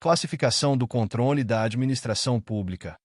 Classificação do controle da administração pública.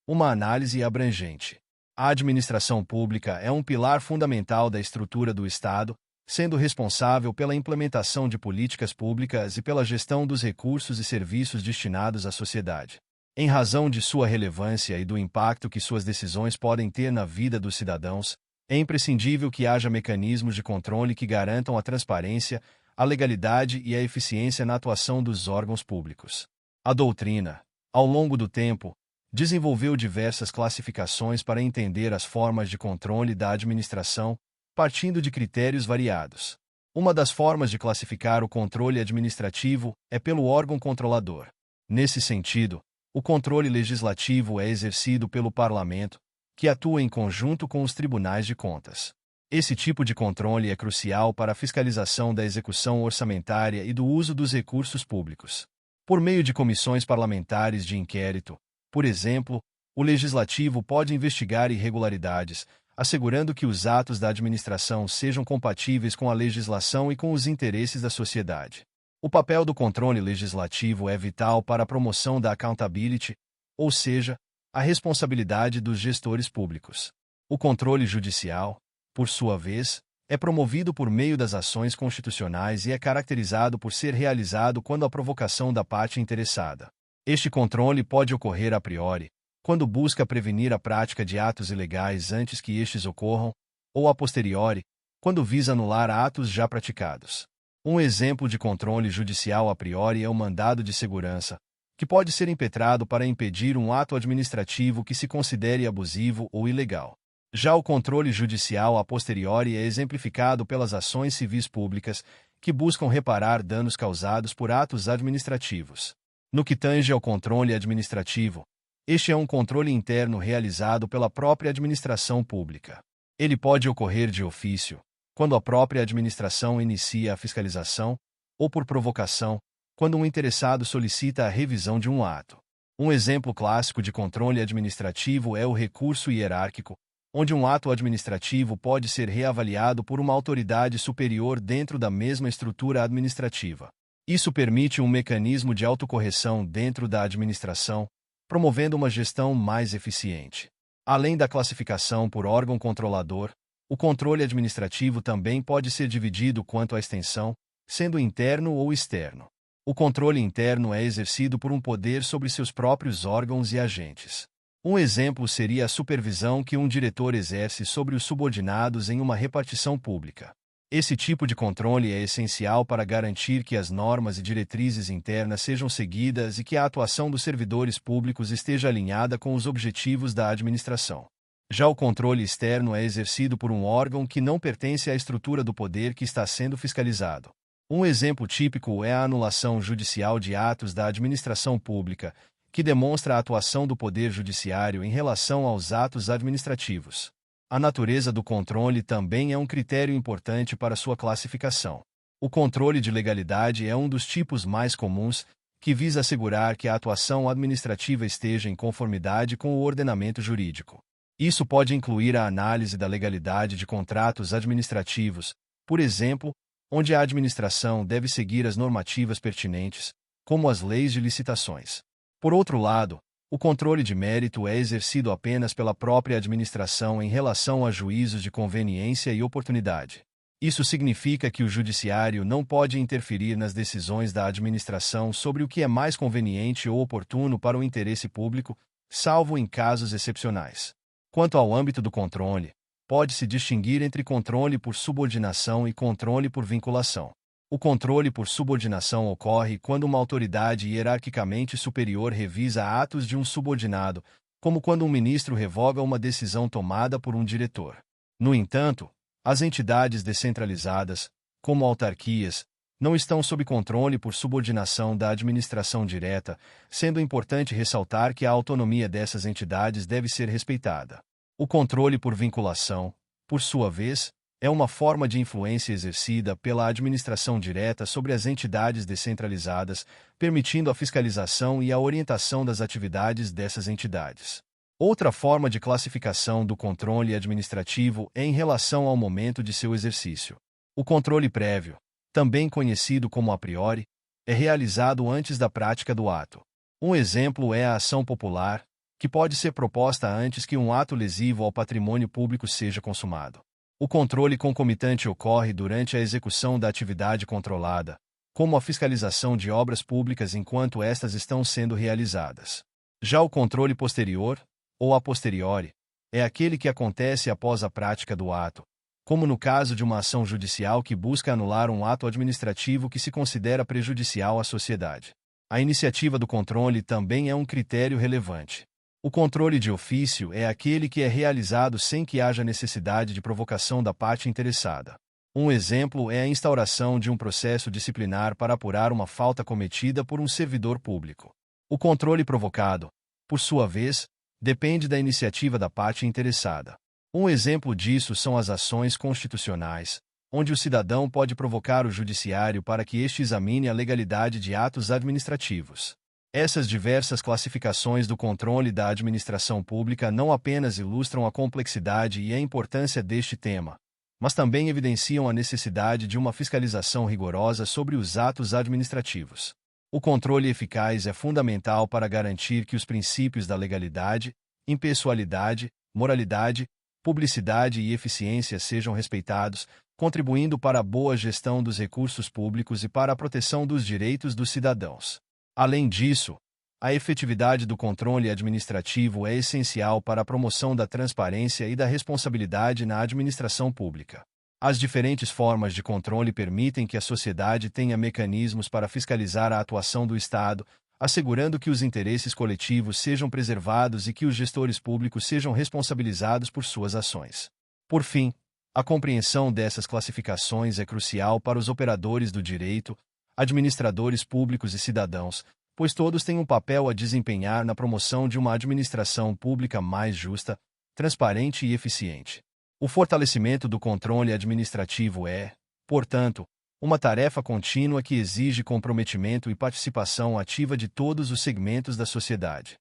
Uma análise abrangente. A administração pública é um pilar fundamental da estrutura do Estado, sendo responsável pela implementação de políticas públicas e pela gestão dos recursos e serviços destinados à sociedade. Em razão de sua relevância e do impacto que suas decisões podem ter na vida dos cidadãos, é imprescindível que haja mecanismos de controle que garantam a transparência, a legalidade e a eficiência na atuação dos órgãos públicos. A doutrina, ao longo do tempo, desenvolveu diversas classificações para entender as formas de controle da administração, partindo de critérios variados. Uma das formas de classificar o controle administrativo é pelo órgão controlador. Nesse sentido, o controle legislativo é exercido pelo Parlamento, que atua em conjunto com os tribunais de contas. Esse tipo de controle é crucial para a fiscalização da execução orçamentária e do uso dos recursos públicos. Por meio de comissões parlamentares de inquérito, por exemplo, o Legislativo pode investigar irregularidades, assegurando que os atos da administração sejam compatíveis com a legislação e com os interesses da sociedade. O papel do controle legislativo é vital para a promoção da accountability, ou seja, a responsabilidade dos gestores públicos. O controle judicial, por sua vez, é promovido por meio das ações constitucionais e é caracterizado por ser realizado quando há provocação da parte interessada. Este controle pode ocorrer a priori, quando busca prevenir a prática de atos ilegais antes que estes ocorram, ou a posteriori, quando visa anular atos já praticados. Um exemplo de controle judicial a priori é o mandado de segurança, que pode ser impetrado para impedir um ato administrativo que se considere abusivo ou ilegal. Já o controle judicial a posteriori é exemplificado pelas ações civis públicas, que buscam reparar danos causados por atos administrativos. No que tange ao controle administrativo, este é um controle interno realizado pela própria administração pública. Ele pode ocorrer de ofício, quando a própria administração inicia a fiscalização, ou por provocação, quando um interessado solicita a revisão de um ato. Um exemplo clássico de controle administrativo é o recurso hierárquico, onde um ato administrativo pode ser reavaliado por uma autoridade superior dentro da mesma estrutura administrativa. Isso permite um mecanismo de autocorreção dentro da administração, promovendo uma gestão mais eficiente. Além da classificação por órgão controlador, o controle administrativo também pode ser dividido quanto à extensão, sendo interno ou externo. O controle interno é exercido por um poder sobre seus próprios órgãos e agentes. Um exemplo seria a supervisão que um diretor exerce sobre os subordinados em uma repartição pública. Esse tipo de controle é essencial para garantir que as normas e diretrizes internas sejam seguidas e que a atuação dos servidores públicos esteja alinhada com os objetivos da administração. Já o controle externo é exercido por um órgão que não pertence à estrutura do poder que está sendo fiscalizado. Um exemplo típico é a anulação judicial de atos da administração pública, que demonstra a atuação do Poder Judiciário em relação aos atos administrativos. A natureza do controle também é um critério importante para sua classificação. O controle de legalidade é um dos tipos mais comuns, que visa assegurar que a atuação administrativa esteja em conformidade com o ordenamento jurídico. Isso pode incluir a análise da legalidade de contratos administrativos, por exemplo, onde a administração deve seguir as normativas pertinentes, como as leis de licitações. Por outro lado, o controle de mérito é exercido apenas pela própria administração em relação a juízos de conveniência e oportunidade. Isso significa que o judiciário não pode interferir nas decisões da administração sobre o que é mais conveniente ou oportuno para o interesse público, salvo em casos excepcionais. Quanto ao âmbito do controle, pode-se distinguir entre controle por subordinação e controle por vinculação. O controle por subordinação ocorre quando uma autoridade hierarquicamente superior revisa atos de um subordinado, como quando um ministro revoga uma decisão tomada por um diretor. No entanto, as entidades descentralizadas, como autarquias, não estão sob controle por subordinação da administração direta, sendo importante ressaltar que a autonomia dessas entidades deve ser respeitada. O controle por vinculação, por sua vez, é uma forma de influência exercida pela administração direta sobre as entidades descentralizadas, permitindo a fiscalização e a orientação das atividades dessas entidades. Outra forma de classificação do controle administrativo é em relação ao momento de seu exercício. O controle prévio, também conhecido como a priori, é realizado antes da prática do ato. Um exemplo é a ação popular, que pode ser proposta antes que um ato lesivo ao patrimônio público seja consumado. O controle concomitante ocorre durante a execução da atividade controlada, como a fiscalização de obras públicas enquanto estas estão sendo realizadas. Já o controle posterior, ou a posteriori, é aquele que acontece após a prática do ato, como no caso de uma ação judicial que busca anular um ato administrativo que se considera prejudicial à sociedade. A iniciativa do controle também é um critério relevante. O controle de ofício é aquele que é realizado sem que haja necessidade de provocação da parte interessada. Um exemplo é a instauração de um processo disciplinar para apurar uma falta cometida por um servidor público. O controle provocado, por sua vez, depende da iniciativa da parte interessada. Um exemplo disso são as ações constitucionais, onde o cidadão pode provocar o judiciário para que este examine a legalidade de atos administrativos. Essas diversas classificações do controle da administração pública não apenas ilustram a complexidade e a importância deste tema, mas também evidenciam a necessidade de uma fiscalização rigorosa sobre os atos administrativos. O controle eficaz é fundamental para garantir que os princípios da legalidade, impessoalidade, moralidade, publicidade e eficiência sejam respeitados, contribuindo para a boa gestão dos recursos públicos e para a proteção dos direitos dos cidadãos. Além disso, a efetividade do controle administrativo é essencial para a promoção da transparência e da responsabilidade na administração pública. As diferentes formas de controle permitem que a sociedade tenha mecanismos para fiscalizar a atuação do Estado, assegurando que os interesses coletivos sejam preservados e que os gestores públicos sejam responsabilizados por suas ações. Por fim, a compreensão dessas classificações é crucial para os operadores do direito, administradores públicos e cidadãos, pois todos têm um papel a desempenhar na promoção de uma administração pública mais justa, transparente e eficiente. O fortalecimento do controle administrativo é, portanto, uma tarefa contínua que exige comprometimento e participação ativa de todos os segmentos da sociedade.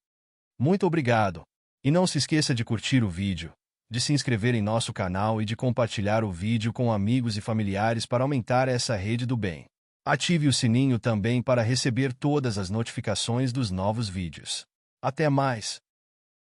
Muito obrigado! E não se esqueça de curtir o vídeo, de se inscrever em nosso canal e de compartilhar o vídeo com amigos e familiares para aumentar essa rede do bem. Ative o sininho também para receber todas as notificações dos novos vídeos. Até mais!